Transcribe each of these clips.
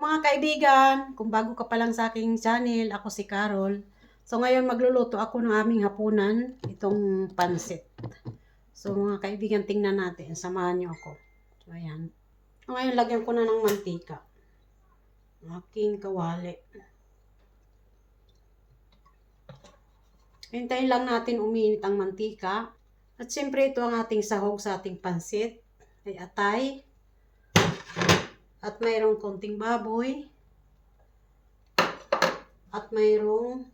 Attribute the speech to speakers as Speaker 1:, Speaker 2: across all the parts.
Speaker 1: Mga kaibigan, kung bago ka pa lang sa aking channel, ako si Carol. So ngayon magluluto ako ng aming hapunan, itong pansit. So mga kaibigan, tingnan natin, samahan niyo ako. So ayan. So, ngayon lagyan ko na ng mantika. Aking kawali. Hintayin lang natin uminit ang mantika. At siyempre ito ang ating sahog sa ating pansit. May atay. At mayroong konting baboy. At mayroong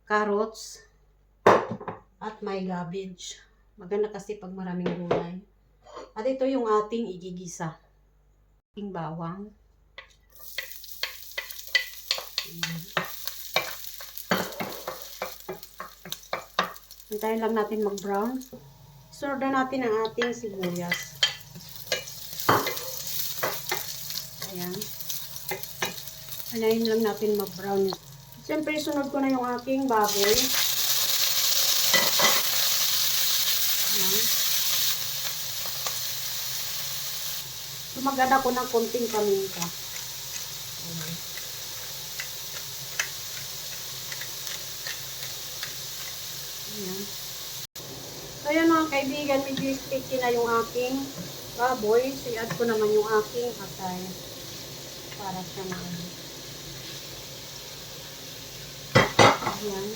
Speaker 1: carrots. At may cabbage. Maganda kasi pag maraming gulay. At ito yung ating igigisa. Ating bawang. Hintayin lang natin mag-brown. Sunod na natin ang ating sibuyas. Ayan. Anayin lang natin mag-brown. Siyempre, sunod ko na yung aking baboy. Ayan. Sumagad ako ng konting paminta. Ayan. Ayan. So, ayan mga kaibigan, medyo sticky na yung aking baboy. So, i-add ko naman yung aking atay para siya maano. Ayan.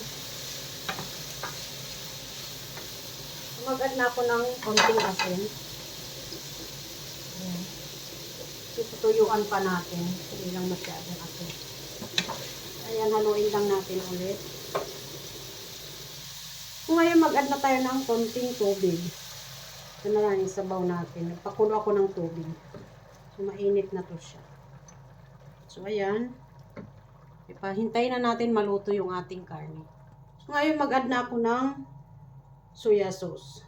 Speaker 1: Mag-add na ako ng konting asin. Ayan. Tutuyuan pa natin. Hindi lang masyadong asin. Ayan, haluin lang natin ulit. Kung ngayon mag-add na tayo ng konting tubig. Ito na lang yung sabaw natin. Nagpakulo ako ng tubig. So, mainit na to siya. So, ayan. Ipahintayin na natin maluto yung ating karne. So, ngayon mag-add na ako ng soya sauce.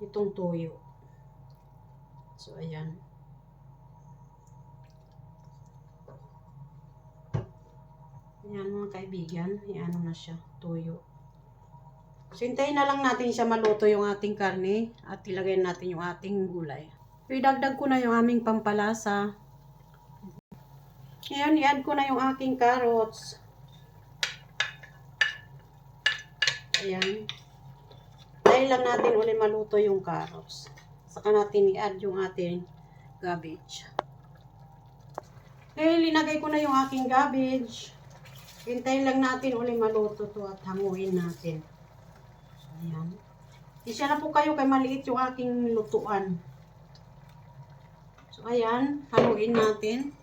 Speaker 1: Itong toyo. So, ayan. Ayan mga kaibigan. Ayan na siya. Toyo. So, hintayin na lang natin siya maluto yung ating karne at ilagay natin yung ating gulay. So, idagdag ko na yung aming pampalasa. Ngayon, i-add ko na yung aking carrots. Ayan. Dahil lang natin ulit maluto yung carrots. Saka natin i-add yung ating cabbage. Ngayon, linagay ko na yung aking cabbage. Hintayin lang natin ulit maluto to at hanguin natin. Ayan. Isya na po kayo kay maliit yung aking lutuan. So, ayan. Haluin natin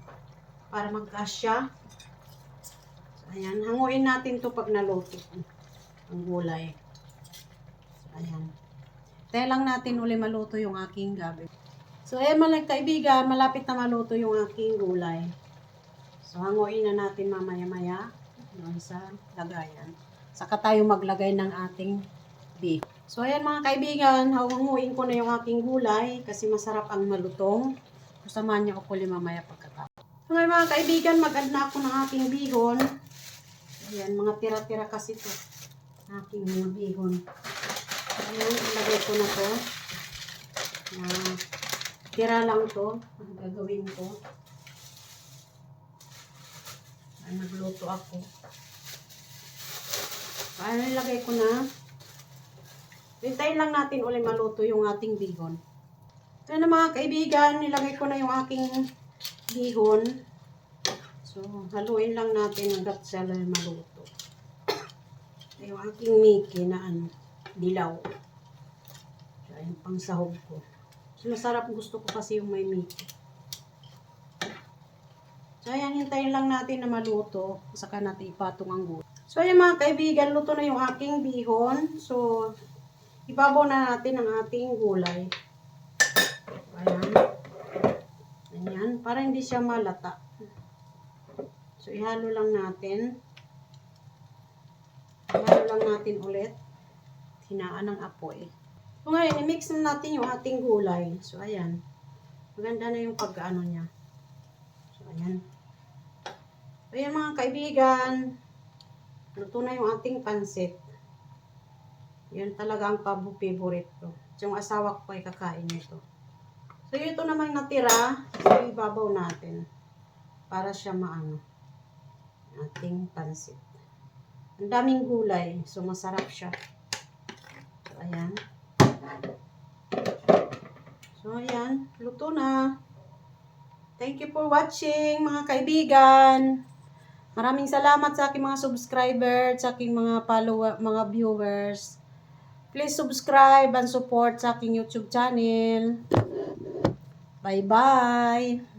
Speaker 1: para magkasya. So, ayan. Hanguin natin to pag naluto ang gulay. So, ayan. Tayo lang natin uli maluto yung aking gabi. So, ayan mga kaibigan. Malapit na maluto yung aking gulay. So, hanguin na natin mamaya-maya doon sa lagayan. Saka tayo maglagay ng ating beef. So, ayan mga kaibigan, hanguin ko na yung aking gulay kasi masarap ang malutong. Samahan niyo ako mamaya pagkatapos. So, ngayon mga kaibigan, mag-add na ako ng aking bihon. Ayan, mga tira-tira kasi to. Aking mga bihon. Ayan, ilagay ko na to. Tira lang to. Ang gagawin ko. Ayan, nagluto ako. Ayan, ilagay ko na. Hintayin lang natin ulit maluto yung ating bihon. Ayan na mga kaibigan, nilagay ko na yung aking bihon. So, haluin lang natin hanggat siya lang maluto. Yung aking miki na dilaw. So, yung pang sahog ko. So, masarap, gusto ko kasi yung may miki. So, ayan, hintayin lang natin na maluto. Saka natin ipatong ang gulay. So, ayan mga kaibigan, luto na yung aking bihon. So, ibabaw na natin ang ating gulay. Ayan. Ayan. Para hindi siya malata. So, ihalo lang natin. Ihalo lang natin ulit. Hinaan ng apoy. So, ngayon, i-mix na natin yung ating gulay. So, ayan. Maganda na yung pagkaano niya. So, ayan. So, ayan mga kaibigan. Luto na yung ating pansit. Yan talaga ang favorite ko. Yung asawa ko ay kakain nito. So, ito naman natira. So, ibabaw natin. para siya maano. Ating pansit. Ang daming gulay. So, masarap siya. So, ayan. So, ayan. Luto na. Thank you for watching, mga kaibigan. Maraming salamat sa aking mga subscribers, sa aking mga follower, mga viewers. Please subscribe and support sa aking YouTube channel. Bye-bye!